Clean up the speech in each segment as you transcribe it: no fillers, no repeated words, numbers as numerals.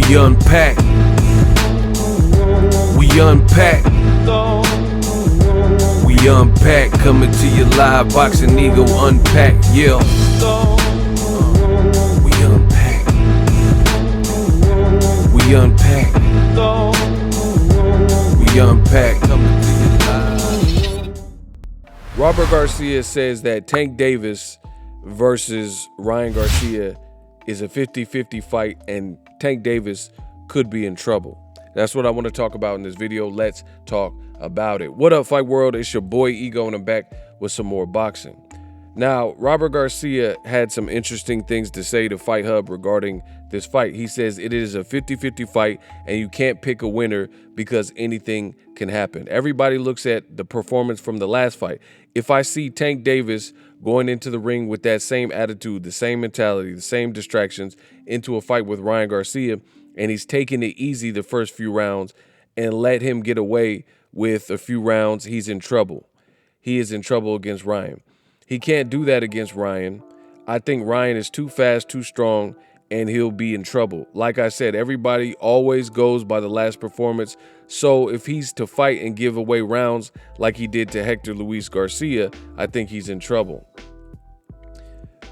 We unpack. We unpack. We unpack. Coming to you live. Boxingego unpack. Yeah. We unpack. We unpack. We unpack. Coming to you live. Robert Garcia says that Tank Davis versus Ryan Garcia is a 50-50 fight and Tank Davis could be in trouble. That's what I want to talk about in this video. Let's talk about it. What up, Fight World? It's your boy Ego, and I'm back with some more boxing. Now, Robert Garcia had some interesting things to say to Fight Hub regarding this fight. He says it is a 50-50 fight and you can't pick a winner because anything can happen. Everybody looks at the performance from the last fight. If I see Tank Davis going into the ring with that same attitude, the same mentality, the same distractions into a fight with Ryan Garcia, and he's taking it easy the first few rounds and let him get away with a few rounds, he's in trouble. He is in trouble against Ryan. He can't do that against Ryan. I think Ryan is too fast, too strong, and he'll be in trouble. Like I said, everybody always goes by the last performance. So if he's to fight and give away rounds like he did to Hector Luis Garcia, I think he's in trouble.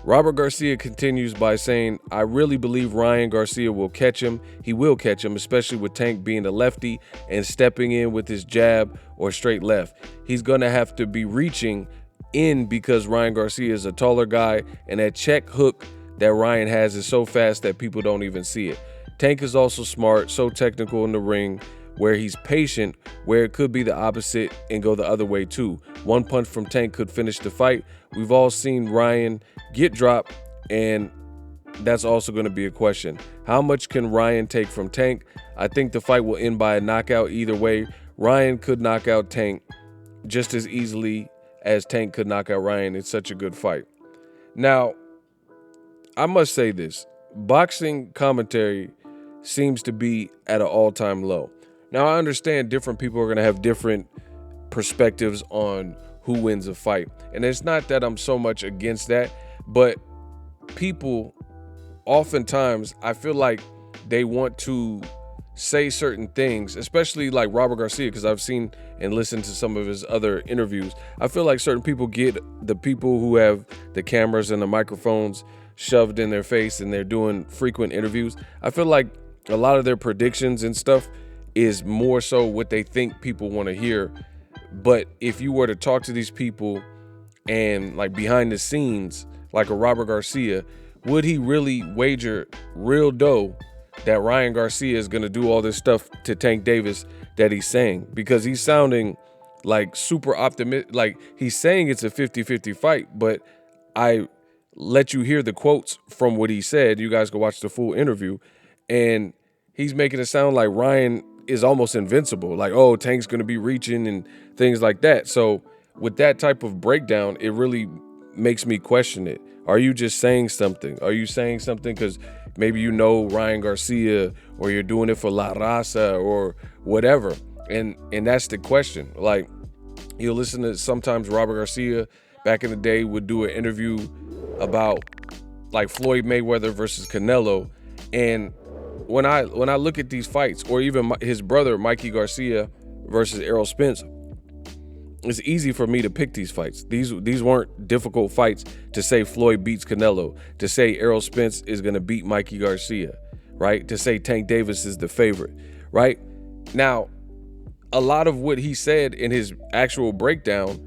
Robert Garcia continues by saying, I really believe Ryan Garcia will catch him. He will catch him, especially with Tank being a lefty and stepping in with his jab or straight left. He's going to have to be reaching in because Ryan Garcia is a taller guy, and that check hook that Ryan has is so fast that people don't even see it. Tank is also smart, so technical in the ring, where he's patient, where it could be the opposite and go the other way too. One punch from Tank could finish the fight. We've all seen Ryan get dropped, and that's also going to be a question. How much can Ryan take from Tank? I think the fight will end by a knockout either way. Ryan could knock out Tank just as easily as Tank could knock out Ryan. It's such a good fight. Now, I must say this. Boxing commentary seems to be at an all-time low. Now, I understand different people are going to have different perspectives on who wins a fight. And it's not that I'm so much against that, but people, oftentimes, I feel like they want to say certain things, especially like Robert Garcia, because I've seen and listened to some of his other interviews. I feel like certain people get the people who have the cameras and the microphones shoved in their face and they're doing frequent interviews. I feel like a lot of their predictions and stuff is more so what they think people want to hear. But if you were to talk to these people and like behind the scenes, like a Robert Garcia, would he really wager real dough that Ryan Garcia is going to do all this stuff to Tank Davis that he's saying? Because he's sounding like super optimistic, like he's saying it's a 50-50 fight, but I let you hear the quotes from what he said. You guys go watch the full interview, and he's making it sound like Ryan is almost invincible. Like, oh, Tank's going to be reaching and things like that. So with that type of breakdown, it really makes me question it. Are you just saying something? Are you saying something because maybe you know Ryan Garcia, or you're doing it for La Raza or whatever? And that's the question. Like, you'll listen to sometimes Robert Garcia back in the day would do an interview about like Floyd Mayweather versus Canelo. And when I look at these fights, or even his brother Mikey Garcia versus Errol Spence, it's easy for me to pick these fights. These weren't difficult fights to say Floyd beats Canelo, to say Errol Spence is going to beat Mikey Garcia, right? To say Tank Davis is the favorite, right? Now, a lot of what he said in his actual breakdown,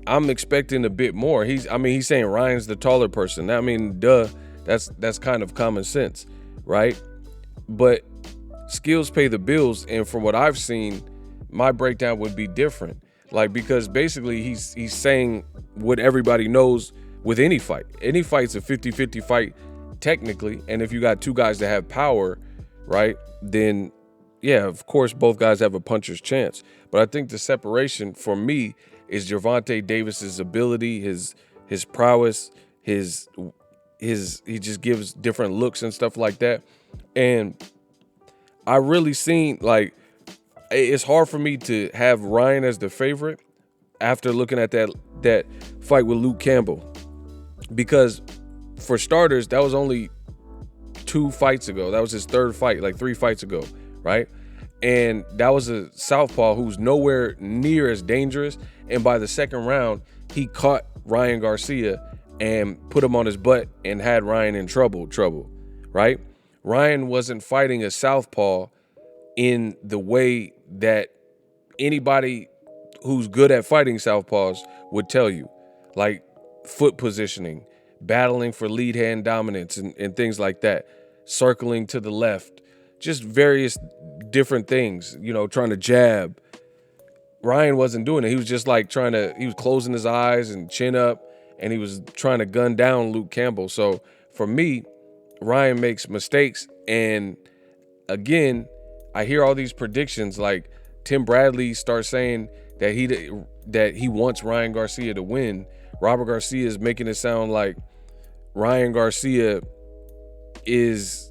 I'm expecting a bit more. He's saying Ryan's the taller person. I mean, duh, that's kind of common sense, right? But skills pay the bills, and from what I've seen, my breakdown would be different. Like, because basically he's saying what everybody knows with any fight. Any fight's a 50-50 fight technically, and if you got two guys that have power, right, then yeah, of course both guys have a puncher's chance. But I think the separation for me is Gervonta Davis's ability, his prowess, he just gives different looks and stuff like that. And I really seen, like, it's hard for me to have Ryan as the favorite after looking at that fight with Luke Campbell, because for starters, that was only 2 fights ago. That was his 3rd fight, like 3 fights ago, right? And that was a southpaw who's nowhere near as dangerous. And by the 2nd round, he caught Ryan Garcia and put him on his butt and had Ryan in trouble, right? Ryan wasn't fighting a southpaw in the way that anybody who's good at fighting southpaws would tell you, like foot positioning, battling for lead hand dominance and things like that, circling to the left, just various different things, you know, trying to jab. Ryan wasn't doing it. He was just like he was closing his eyes and chin up, and he was trying to gun down Luke Campbell. So for me, Ryan makes mistakes. And again, I hear all these predictions, like Tim Bradley starts saying that he wants Ryan Garcia to win. Robert Garcia is making it sound like Ryan Garcia is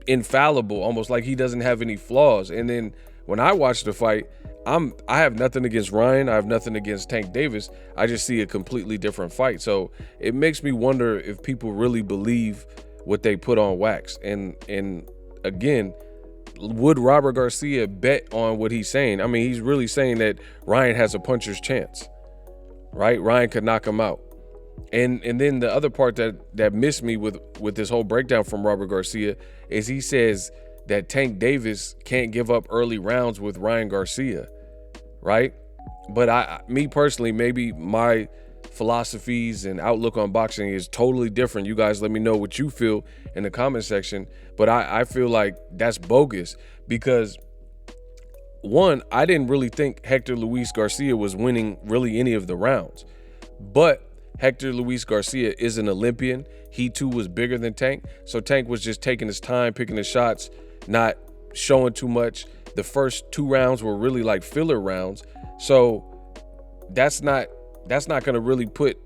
infallible, almost like he doesn't have any flaws. And then when I watch the fight, I have nothing against Ryan. I have nothing against Tank Davis. I just see a completely different fight. So it makes me wonder if people really believe what they put on wax. And again, would Robert Garcia bet on what he's saying? I mean, he's really saying that Ryan has a puncher's chance, right? Ryan could knock him out. And then the other part that missed me with this whole breakdown from Robert Garcia is he says that Tank Davis can't give up early rounds with Ryan Garcia, right? But me personally, maybe my philosophies and outlook on boxing is totally different. You guys let me know what you feel in the comment section. But I feel like that's bogus because, one, I didn't really think Hector Luis Garcia was winning really any of the rounds. But Hector Luis Garcia is an Olympian. He too was bigger than Tank. So Tank was just taking his time, picking his shots, not showing too much. The first 2 rounds were really like filler rounds. So that's not going to really put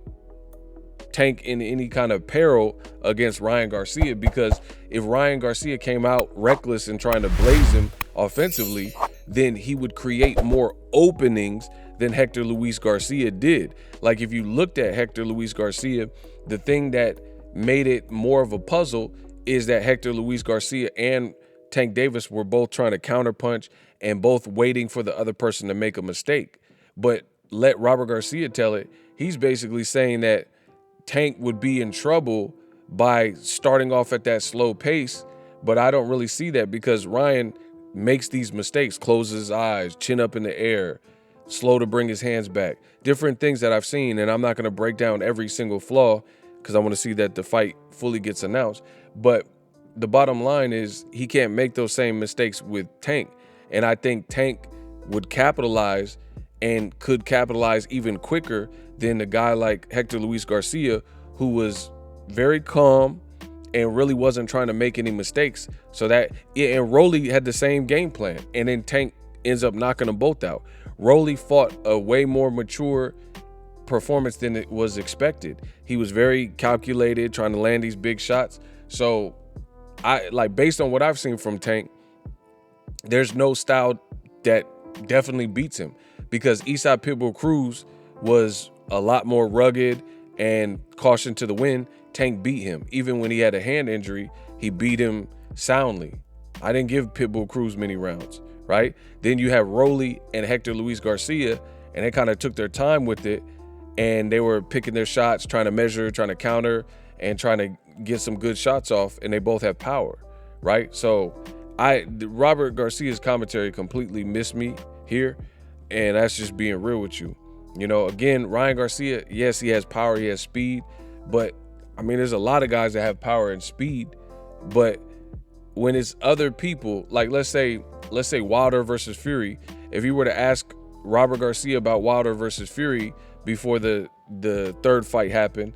Tank in any kind of peril against Ryan Garcia, because if Ryan Garcia came out reckless and trying to blaze him offensively, then he would create more openings than Hector Luis Garcia did. Like if you looked at Hector Luis Garcia, the thing that made it more of a puzzle is that Hector Luis Garcia and Tank Davis were both trying to counterpunch and both waiting for the other person to make a mistake. But let Robert Garcia tell it. He's basically saying that Tank would be in trouble by starting off at that slow pace, but I don't really see that because Ryan makes these mistakes, closes his eyes, chin up in the air, slow to bring his hands back, different things that I've seen. And I'm not going to break down every single flaw because I want to see that the fight fully gets announced. But the bottom line is he can't make those same mistakes with Tank. And I think Tank would capitalize and could capitalize even quicker than a guy like Hector Luis Garcia, who was very calm and really wasn't trying to make any mistakes. So that, yeah, and Rolly had the same game plan, and then Tank ends up knocking them both out. Rolly fought a way more mature performance than it was expected. He was very calculated, trying to land these big shots. So based on what I've seen from Tank, there's no style that definitely beats him, because Eastside Pitbull Cruz was a lot more rugged and caution to the wind. Tank beat him. Even when he had a hand injury, he beat him soundly. I didn't give Pitbull Cruz many rounds, right? Then you have Rolly and Hector Luis Garcia, and they kind of took their time with it, and they were picking their shots, trying to measure, trying to counter, and trying to get some good shots off, and they both have power, right? So Robert Garcia's commentary completely missed me here, and that's just being real with you. You know, again, Ryan Garcia, yes, he has power, he has speed, but I mean, there's a lot of guys that have power and speed, but when it's other people, like let's say Wilder versus Fury, if you were to ask Robert Garcia about Wilder versus Fury before the 3rd fight happened,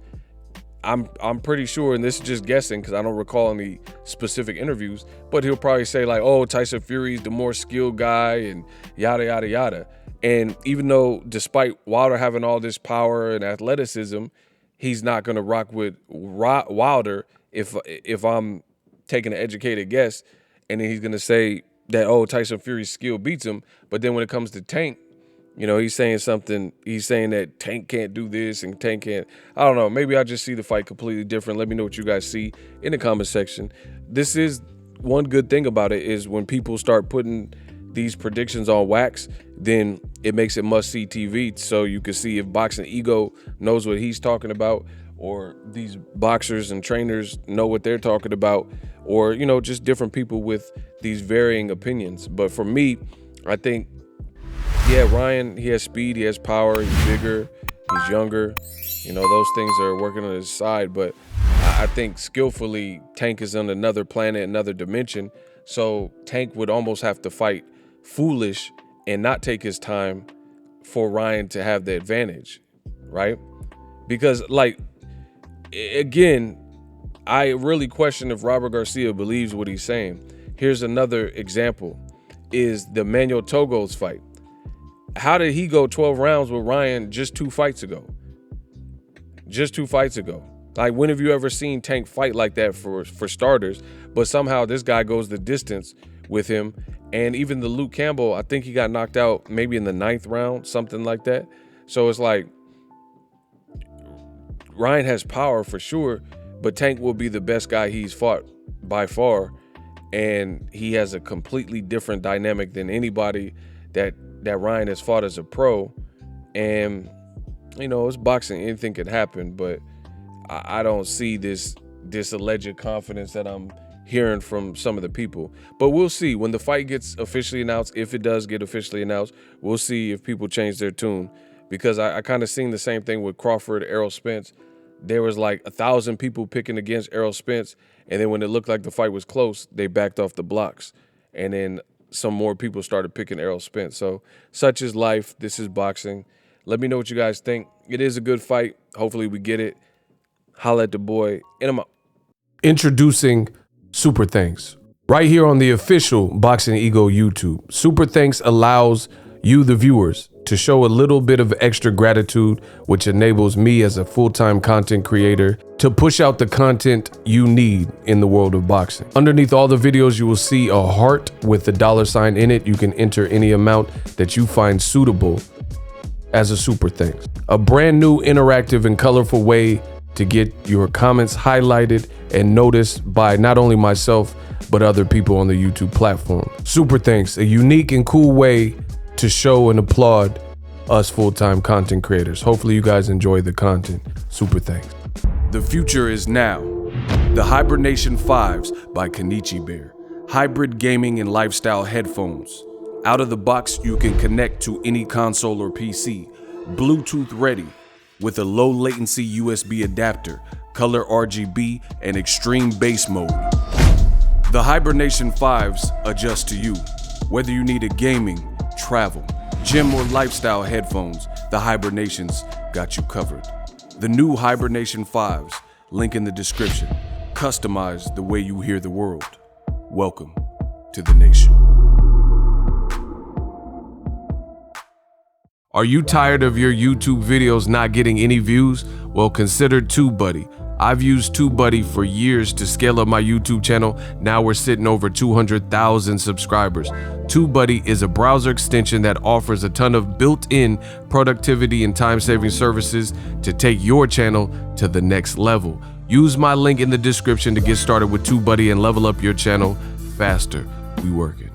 I'm pretty sure, and this is just guessing because I don't recall any specific interviews, but he'll probably say like, oh, Tyson Fury's the more skilled guy and yada, yada, yada. And even though despite Wilder having all this power and athleticism, he's not going to rock with Wilder if I'm taking an educated guess, and then he's going to say that, oh, Tyson Fury's skill beats him. But then when it comes to Tank, You know, he's saying something. He's saying that Tank can't do this and Tank can't. I don't know. Maybe I just see the fight completely different. Let me know what you guys see in the comment section. This is one good thing about it is when people start putting these predictions on wax, then it makes it must-see TV. So you can see if Boxingego knows what he's talking about, or these boxers and trainers know what they're talking about, or, you know, just different people with these varying opinions. But for me, I think, yeah, Ryan, he has speed, he has power, he's bigger, he's younger. You know, those things are working on his side. But I think skillfully, Tank is on another planet, another dimension. So Tank would almost have to fight foolish and not take his time for Ryan to have the advantage, right? Because, like, again, I really question if Robert Garcia believes what he's saying. Here's another example, is the Manuel Togo's fight. How did he go 12 rounds with Ryan just 2 fights ago? Just 2 fights ago. Like, when have you ever seen Tank fight like that for starters? But somehow this guy goes the distance with him. And even the Luke Campbell, I think he got knocked out maybe in the 9th round, something like that. So it's like, Ryan has power for sure, but Tank will be the best guy he's fought by far. And he has a completely different dynamic than anybody that Ryan has fought as a pro. And, you know, it's boxing, anything could happen, but I don't see this alleged confidence that I'm hearing from some of the people. But we'll see when the fight gets officially announced. If it does get officially announced, we'll see if people change their tune, because I kind of seen the same thing with Crawford, Errol Spence. There was like 1,000 people picking against Errol Spence, and then when it looked like the fight was close, they backed off the blocks, and then some more people started picking Errol Spence. So such is life. This is boxing. Let me know what you guys think. It is a good fight. Hopefully we get it. Holla at the boy, and I'm out. Introducing Super Thanks, right here on the official Boxingego YouTube. Super Thanks allows you, the viewers, to show a little bit of extra gratitude, which enables me as a full-time content creator to push out the content you need in the world of boxing. Underneath all the videos, you will see a heart with the $sign in it. You can enter any amount that you find suitable as a super thanks. A brand new, interactive, and colorful way to get your comments highlighted and noticed by not only myself, but other people on the YouTube platform. Super thanks, a unique and cool way to show and applaud us full-time content creators. Hopefully you guys enjoy the content. Super thanks. The future is now. The Hibernation 5s by Kenichi Bear. Hybrid gaming and lifestyle headphones. Out of the box, you can connect to any console or PC. Bluetooth ready, with a low latency USB adapter, color RGB, and extreme bass mode. The Hibernation 5s adjust to you. Whether you need a gaming, travel, gym, or lifestyle headphones, the Hibernations got you covered. The new Hibernation 5s, link in the description. Customize the way you hear the world. Welcome to the nation. Are you tired of your YouTube videos not getting any views? Well, consider TubeBuddy. I've used TubeBuddy for years to scale up my YouTube channel. Now we're sitting over 200,000 subscribers. TubeBuddy is a browser extension that offers a ton of built-in productivity and time-saving services to take your channel to the next level. Use my link in the description to get started with TubeBuddy and level up your channel faster. We working.